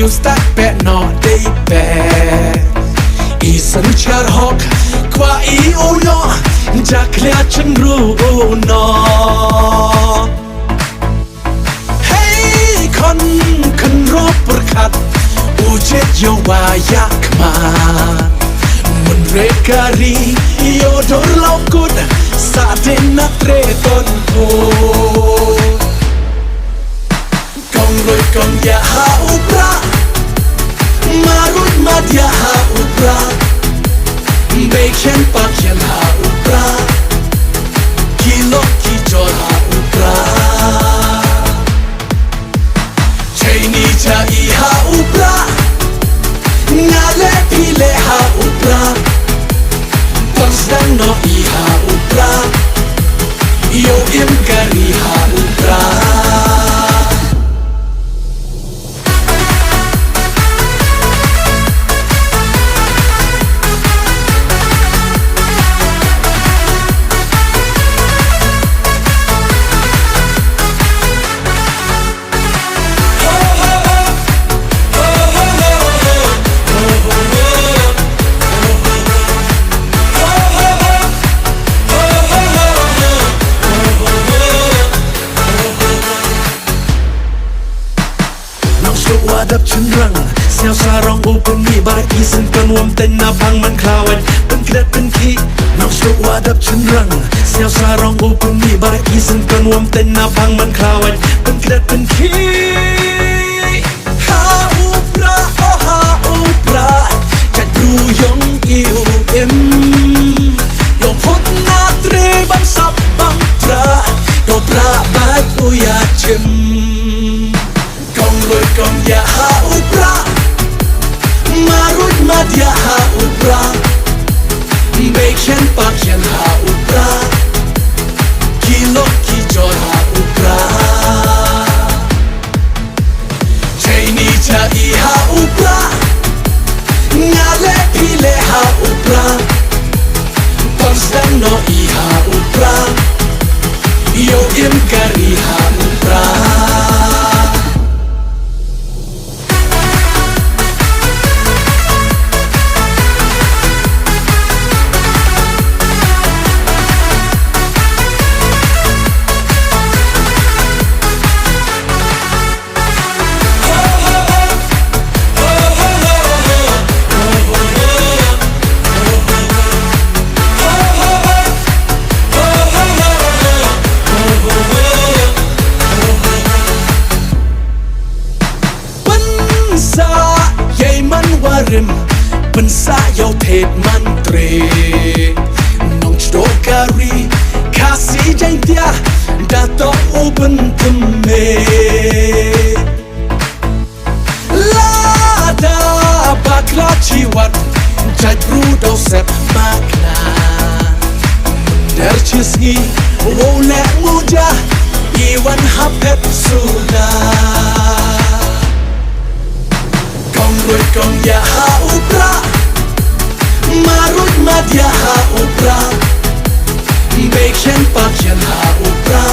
stak pe no dei pe I san char hok kwa I o yo jak lea chen ru no Hey kon kan ro perkat ujet yo wa yak ma Menrekari yo dor laukut Sate nak treton ko Kong roi kong ya ha upra Marut mad ya ha upra Beken pak yan ha upra Kilo ki jor ha upra Chaini cha I ha upra Ngale pile ha upra Pangsdan no I ha upra Yo im kari ha upra Wadap chen rang Seo sarong upeng mi barak isen kan wam ten na bang man klawan Pen kret pen ki Nong stuk wadap chen rang Seo sarong upeng mi barak isen kan wam ten na bang man klawan Pen kret pen ki Ha upra oh ha upra Kat bru yong iu im Yong pot na tre bang sap bang tra Yo pra bat uya chim Kong roi kong ya ha upra Marut mad ya ha upra Beken pak yan ha upra Kilo ki jor ha upra Chaini cha I ha upra Ngale pile ha upra Pangsdan no I ha upra Yo im kari ha upra Pen sa yo thet mantre Nong chdo kari Kasi jang tia Dato uben teme Lada bakla chiwat Jaj brudo sep makna Der chisgi Wole muja Iwan hapet suna Kong roi kong ya ha upra Marut mad ya ha upra Beken pak yan ha upra